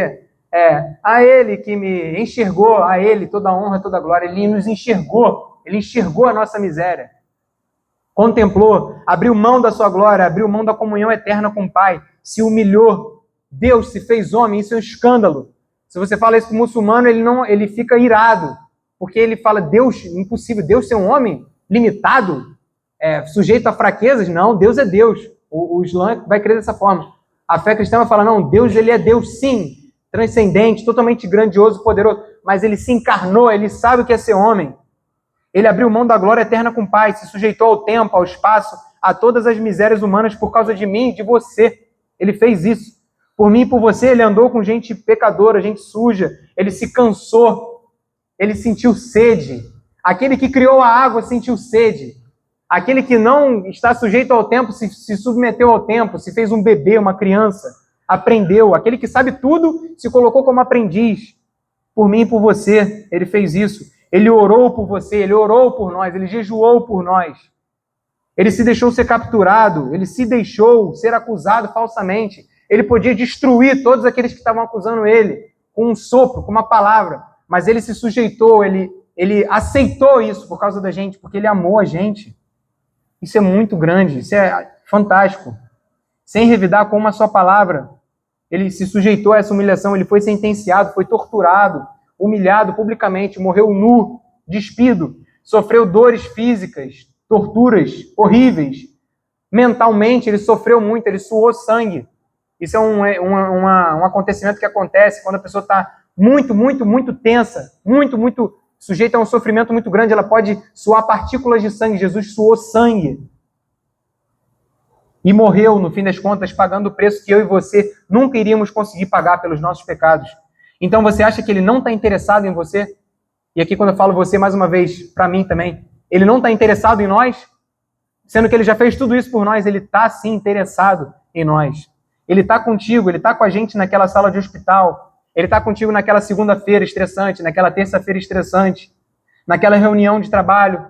a Ele que me enxergou, a Ele toda a honra, toda a glória. Ele nos enxergou. Ele enxergou a nossa miséria. Contemplou, abriu mão da sua glória, abriu mão da comunhão eterna com o Pai, se humilhou. Deus se fez homem, isso é um escândalo. Se você fala isso para o muçulmano, ele fica irado, porque ele fala, Deus, impossível, Deus ser um homem limitado, sujeito a fraquezas? Não, Deus é Deus. O Islã vai crer dessa forma. A fé cristã vai falar, não, Deus ele é Deus sim, transcendente, totalmente grandioso, poderoso, mas ele se encarnou, ele sabe o que é ser homem. Ele abriu mão da glória eterna com o Pai, se sujeitou ao tempo, ao espaço, a todas as misérias humanas por causa de mim e de você. Ele fez isso. Por mim e por você, ele andou com gente pecadora, gente suja. Ele se cansou. Ele sentiu sede. Aquele que criou a água sentiu sede. Aquele que não está sujeito ao tempo se submeteu ao tempo, se fez um bebê, uma criança, aprendeu. Aquele que sabe tudo se colocou como aprendiz. Por mim e por você, ele fez isso. Ele orou por você, ele orou por nós, ele jejuou por nós. Ele se deixou ser capturado, ele se deixou ser acusado falsamente. Ele podia destruir todos aqueles que estavam acusando ele com um sopro, com uma palavra. Mas ele se sujeitou, ele aceitou isso por causa da gente, porque ele amou a gente. Isso é muito grande, isso é fantástico. Sem revidar com uma só palavra. ele se sujeitou a essa humilhação, ele foi sentenciado, foi torturado, humilhado publicamente, morreu nu, despido, sofreu dores físicas, torturas horríveis. Mentalmente, ele sofreu muito, ele suou sangue. Isso é um acontecimento que acontece quando a pessoa está muito tensa, muito sujeita a um sofrimento muito grande, ela pode suar partículas de sangue. Jesus suou sangue. E morreu, no fim das contas, pagando o preço que eu e você nunca iríamos conseguir pagar pelos nossos pecados. Então você acha que ele não está interessado em você? E aqui quando eu falo você, mais uma vez, para mim também, ele não está interessado em nós? Sendo que ele já fez tudo isso por nós, ele está sim interessado em nós. Ele está contigo, ele está com a gente naquela sala de hospital, ele está contigo naquela segunda-feira estressante, naquela terça-feira estressante, naquela reunião de trabalho,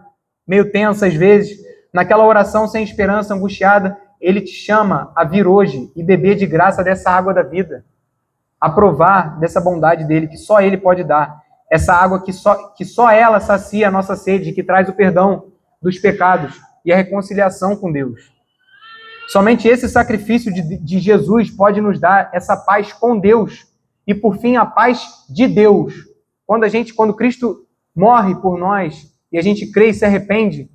meio tensa às vezes, naquela oração sem esperança, angustiada. Ele te chama a vir hoje e beber de graça dessa água da vida, a provar dessa bondade dele, que só ele pode dar. Essa água que só ela sacia a nossa sede, que traz o perdão dos pecados e a reconciliação com Deus. Somente esse sacrifício de Jesus pode nos dar essa paz com Deus e, por fim, a paz de Deus. Quando Cristo morre por nós e a gente crê e se arrepende,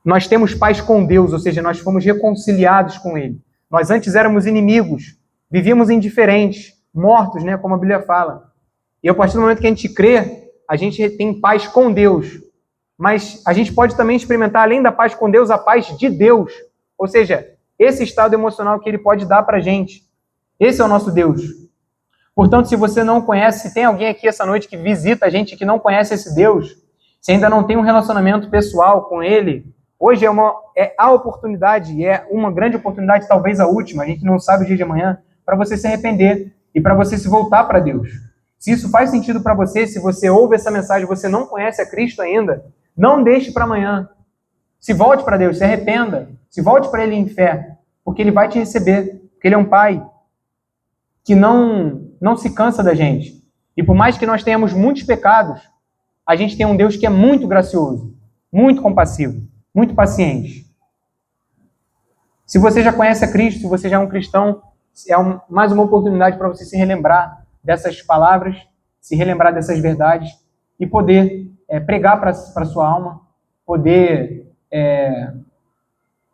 nós temos paz com Deus, ou seja, nós fomos reconciliados com Ele. Nós antes éramos inimigos, vivíamos indiferentes, mortos, né, como a Bíblia fala. E a partir do momento que a gente crê, a gente tem paz com Deus. Mas a gente pode também experimentar, além da paz com Deus, a paz de Deus. Ou seja, esse estado emocional que Ele pode dar para a gente. Esse é o nosso Deus. Portanto, se você não conhece, se tem alguém aqui essa noite que visita a gente que não conhece esse Deus, se ainda não tem um relacionamento pessoal com Ele, hoje é a oportunidade, é uma grande oportunidade, talvez a última, a gente não sabe o dia de amanhã, para você se arrepender e para você se voltar para Deus. Se isso faz sentido para você, se você ouve essa mensagem e você não conhece a Cristo ainda, não deixe para amanhã. Se volte para Deus, se arrependa, se volte para Ele em fé, porque Ele vai te receber, porque Ele é um Pai que não se cansa da gente. E por mais que nós tenhamos muitos pecados, a gente tem um Deus que é muito gracioso, muito compassivo, muito paciente. Se você já conhece a Cristo, se você já é um cristão, mais uma oportunidade para você se relembrar dessas palavras, se relembrar dessas verdades e poder pregar para a sua alma, poder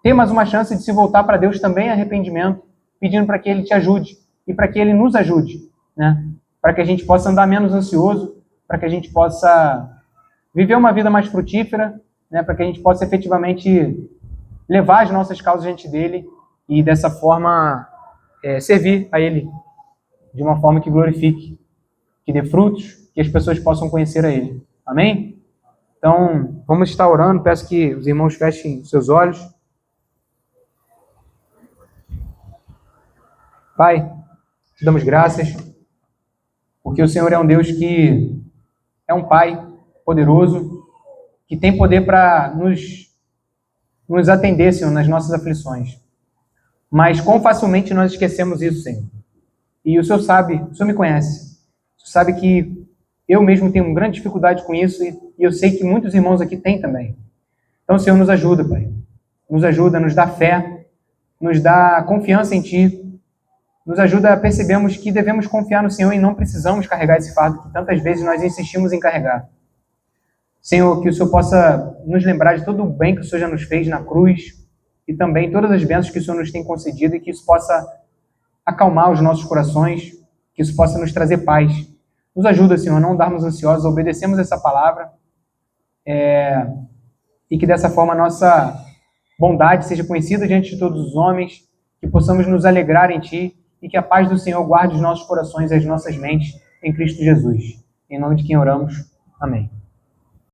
ter mais uma chance de se voltar para Deus também em arrependimento, pedindo para que Ele te ajude e para que Ele nos ajude, né? Para que a gente possa andar menos ansioso, para que a gente possa viver uma vida mais frutífera, né, para que a gente possa efetivamente levar as nossas causas diante dele e dessa forma servir a ele de uma forma que glorifique, que dê frutos, que as pessoas possam conhecer a ele. Amém? Então, vamos estar orando. Peço que os irmãos fechem seus olhos. Pai, te damos graças, porque o Senhor é um Deus que é um Pai poderoso, que tem poder para nos atender, Senhor, nas nossas aflições. Mas quão facilmente nós esquecemos isso, Senhor. E o Senhor sabe, o Senhor me conhece. O Senhor sabe que eu mesmo tenho uma grande dificuldade com isso e eu sei que muitos irmãos aqui têm também. Então, Senhor, nos ajuda, Pai. Nos ajuda, nos dá fé, nos dá confiança em Ti. Nos ajuda a percebermos que devemos confiar no Senhor e não precisamos carregar esse fardo que tantas vezes nós insistimos em carregar. Senhor, que o Senhor possa nos lembrar de todo o bem que o Senhor já nos fez na cruz e também todas as bênçãos que o Senhor nos tem concedido e que isso possa acalmar os nossos corações, que isso possa nos trazer paz. Nos ajuda, Senhor, a não darmos ansiosos, a obedecermos essa palavra e que dessa forma a nossa bondade seja conhecida diante de todos os homens, que possamos nos alegrar em Ti e que a paz do Senhor guarde os nossos corações e as nossas mentes em Cristo Jesus. Em nome de quem oramos. Amém.